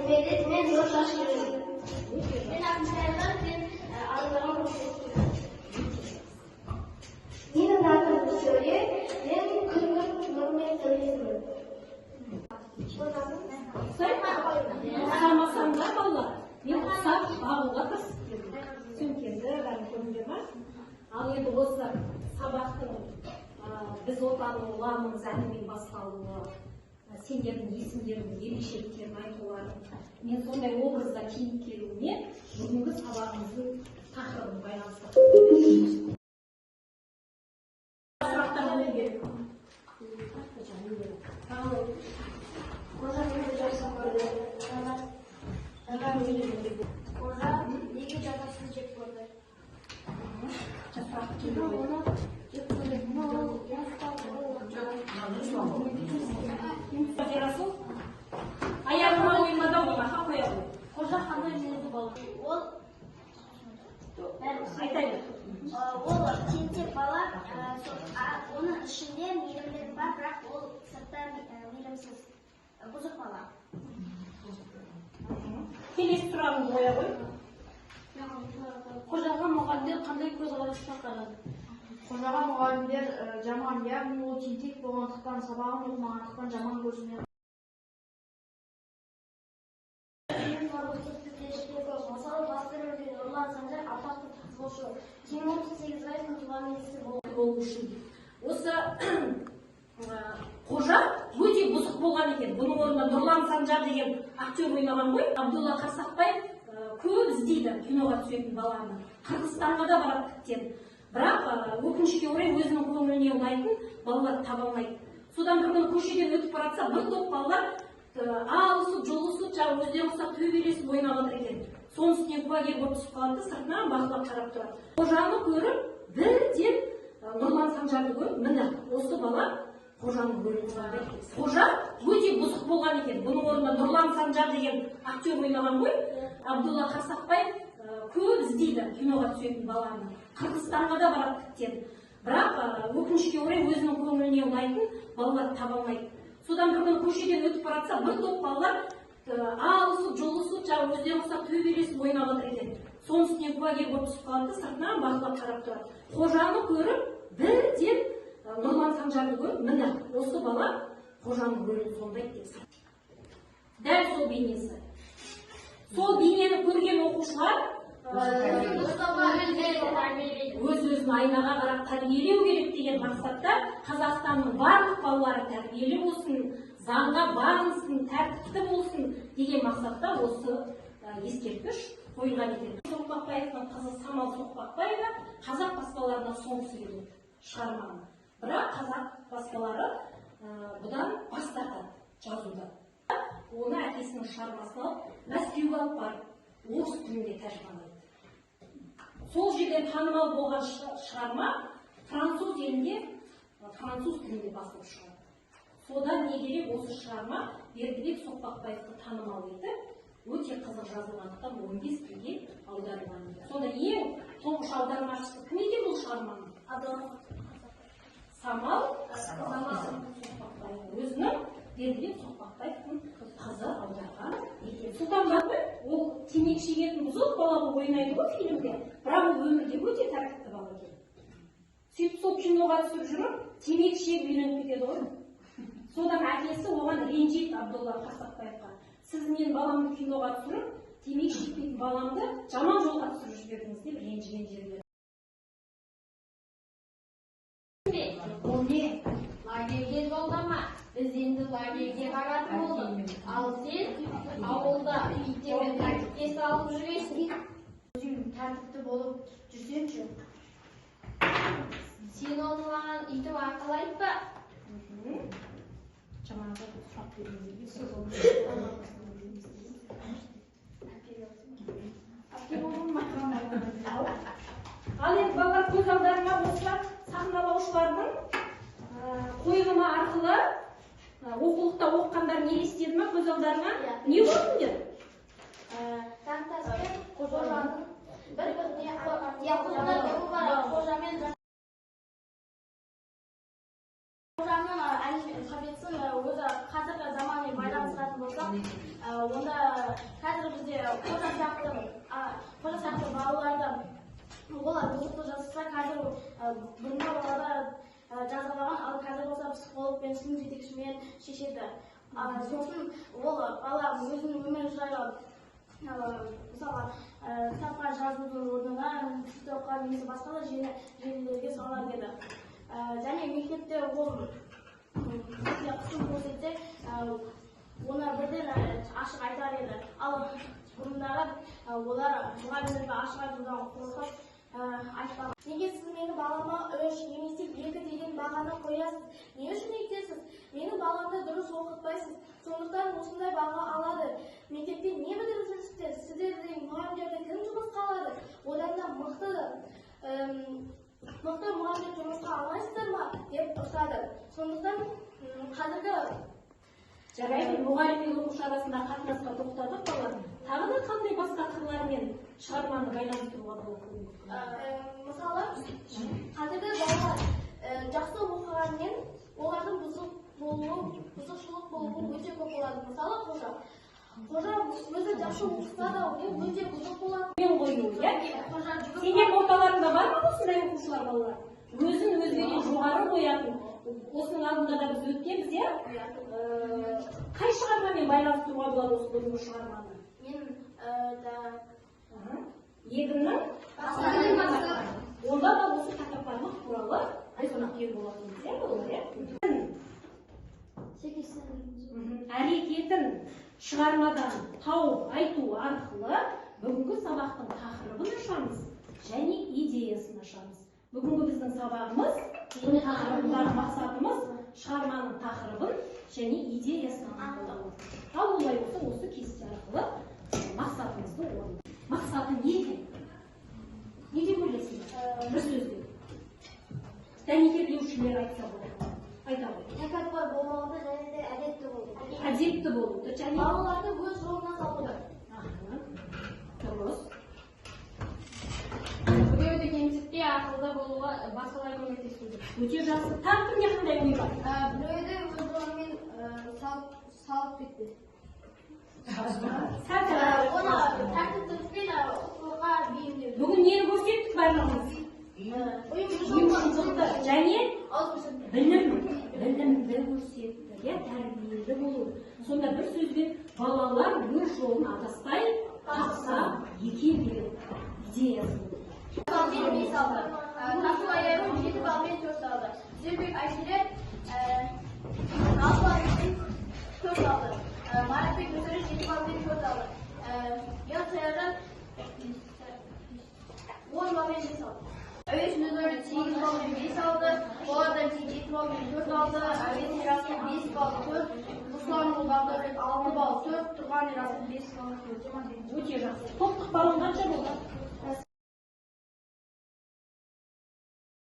мен жолдаш жүрмін. Мен Ақмайға мен аралаған менің атым Сөре, мен күнгір Нұрмет Төлесімін. Қарамасаңдар балалар, мен құсап бағуға тырысып келдім. Сөмкемді бәрін көріңдер ма? Ал енді осы сабақтың біз отанның ұланымыз әнімен басталуы, сендердің есімдердің ерекшеліктерін айтуларын, мен сондай образда киініп келуіме бүгінгі сабағымыздың тақырыбын байланыстырып сұрақтар болу керек. Қожа неге жатасын жеп көрді? Аяғыма оймада оймаға қояды. Қожа қандай жүрді бала? Ол айтайды. Ол тентек бала, оның ішінде мейірімділік бар, бірақ ол сырттан мейірімсіз, бұзық бала. Келесі сұрағын қоя ғой. Қожаға мұғалімдер қандай көзқараспен қарады? Қожаға мұғалімдер жаман, яғни ол тентек болғандықтан, сабағын оқымағандықтан жаман көрсіне. Мысалы, басты рөлде Нұрлан Санжар атақты футболшы. 28 айдың туған иесі болу үшін. Осы қожа өте бұзық болған екен. Бұның орнында Нұрлан Санжар деген актер ойнаған ғой. Абдулла Қарсақбаев көп іздейді киноға түсетін баланы. Қырғызстанға да барады тіптен. Бірақ өкінішке орай өзінің көңіліне ұнайтын балалар таба алмайды. Содан бір күні көшеден өтіп баратса, бір топ балалар алысып, жолысып, өздеріне ұқсап төбелесіп ойнап жатыр екен. Соның үстіне куәгер болып түсіп қалады, сыртынан бақылап қарап тұрады. Қожаны көріп, бірден Нұрлан Санжарды көріп, міне осы бала қожаның рөлін сомдайды. Қожа өте бұзық болған екен. Бұның орнында Нұрлан Санжар деген актер ойнаған ғой. Абдулла Қарсақбаев көп іздейді киноға түсетін баланы. Қырғызстанға да барады тіптен. Бірақ өкінішке орай өзінің көңіліне ұнайтын балалар таба алмайды. Содан бір күні көшеден өтіп баратса, бір топ балалар алысып, жолысып, өздеріне ұқсап төбелесіп ойнап жатыр екен. Соның үстіне куәгер болып түсіп қалады, сыртынан бақылап қарап тұрады. Қожаны көріп, бірден Нұрлан Санжарды көріп, міне осы бала қожаның рөлін сомдайды деп. Дәл сол бейнесі. Сол бейнені көрген оқушылар өз-өзін айнаға қарап тәрбиелеу керек деген мақсатта Қазақстанның барлық балалары тәрбиелі болсын, заңға бағынсын, тәртіпті болсын деген мақсатта осы ескерткіш қойылған екен. Соқпақбаевтың қызы Самал Соқпақбаева қазақ баспаларына соңғысы келеді шығарманы. Бірақ қазақ баспалары бұдан бас тартады жазуда. Оны әкесінің шығармасын алып, Мәскеуге алып барып, орыс тілінде тәржімалайды. Сол жерден танымал болған шығарма француз елінде француз тілінде басылып шығады. Содан не керек, осы шығарма Бердібек Соқпақбаевты танымал етіп, өте қызық жазылғандықтан 15 тілге аударылған. Сонда ең тұңғыш аудармашысы кім екен бұл шығарманың? Самал Соқпақбаев. Өзінің Бердібек Соқпақбаевтың қызы аударған екен. Сұлтанбапы ол темекі шегетін бұзық бала болып ойнайды ғой фильмде. Бірақ ол өмірде өте тәртіпті бала екен. Сөйтіп сол киноға түсіп жүріп, темекі шегіп үйреніп кетеді ғой. Содан әкесі оған ренжиді Абдулла Қарсақбаевқа. Сіз мен баламды киноға түсіріп, темекі шекпейтін баламды жаман жолға түсіріп жібердіңіз деп ренжіген жерлер. Ол не? Лагерге жолдама. Біз енді лагерге баратын болдық. Ал сен ауылда иттермен тәртіпке салып жүресің. Өзің тәртіпті болып жүрсеңші. Сен оны маған үйтіп ақылайды ба? Жаңағы сұрақ беріңізге сөз ал енді балалар көз алдарына осылар сахналаушылардың қойылымы арқылы оқулықта оқығандар не естеді ма көз алдарына? Не көрдіңдер? Тақтаспен қожаның бір-біріне қожамен қожаның әңгімесін өзі қазіргі заманмен байланыстыратын болса, Онда қазір бізде қожа сияқты балаларды олар бұзықты жасаса қазір бұрынғы балалар жазалаған, ал қазір болса психологпен, сынып жетекшімен шешеді. Сосын ол бала өзінің өмір жайлы мысалы кітапқа жазудың орнына тиктокқа немесе басқа да желілерге салар еді. Және мектепте ол қысым көрсетсе оны бірден ашық айтар еді. Ал бұрындары олар мұғалімдерге ашық айтудан қорқып айтпаған. Неге сіз менің балама 3 немесе 2 деген бағаны қоясыз? Не үшін өйтесіз? Менің баламды дұрыс оқытпайсыз. Сондықтан осындай баға алады. Мектепте не бітіріп жүрсіздер? Сіздердің мұғалімдерді кім жұмысқа алады? Одан да мықты мұғалімдер жұмысқа алмайсыздар ма? деп ұрсады. Сондықтан қазіргі жарайды, мұғалім мен оқушы арасында қатынасқа тоқтадық балар. Тағы да қандай басқа қырлармен шығарманы байланыстыруға болады? Мысалы, қазіргі балалар жақсы оқығанмен олардың бұзықшылық болуы өте көп болады. Мысалы, қожа өзі жақсы оқыса да өте бұзық болады. Мен қою, иә? Сендер орталарында бар ма осындай оқушылар балалар? Өзін өзгеден жоғары қоятын. Осының алдында да біз өткенбіз, иә? Қай шығармамен байланыстыруға болады осы бүгінгі шығарманы? Мен Егіннің онда да осы тақырыптарымыз туралы айтсақ керек болатын, иә балалар, иә? Әрекетін шығармадан тауып айту арқылы бүгінгі сабақтың тақырыбын ашамыз және идеясын ашамыз. Бүгінгі біздің сабағымыз, тақырыбындағы мақсатымыз шығарманың тақырыбын және идеясын анықтау. Ал олай болса осы кесте арқылы мақсатымызды орындаймыз. Мақсаты не екен? Не деп ойлайсыңдар? Бір сөзбен. Дәнекерлеушілер айтса болады. Айта ғой. тәкаппар болмауды және де әдепті болу. Әдепті болуды және Балаларды өз жолына салуды. Дұрыс. Біреуді кемсітпей ақылды болуға басқалар көмектесуді. Өте жақсы. Тағы кімде қандай ой бар? Біреуді өз жолымен салып кетті. Оны тәртіптілікпен оқуға бейімдеу. Бүгін нені көрсеттік барлығымыз? Ұйымшылдықты және білімді көрсетті, тәрбиелі болу. Сонда бір сөзбен балалар өз жолын адаспай тақса екен деген идеясы болды. Tasıl ayarım 7 balmen 4 aldı. Zülbük Ayşire 6 balmen 4 aldı. Marat Bey Gözleri 7 balmen 4 aldı. Yan sayardan 10 balmen 5 aldı. Öğüş Nözörü 8 balmen 5 aldı. Boğar'da 7 balmen 4 aldı. Öğüş Eraslı 5 bal 4. Ruslan Ulgan'da 6 bal 4. Turgan Eraslı 5 bal 4. Өте жақсы. Топтық балл қанша болды?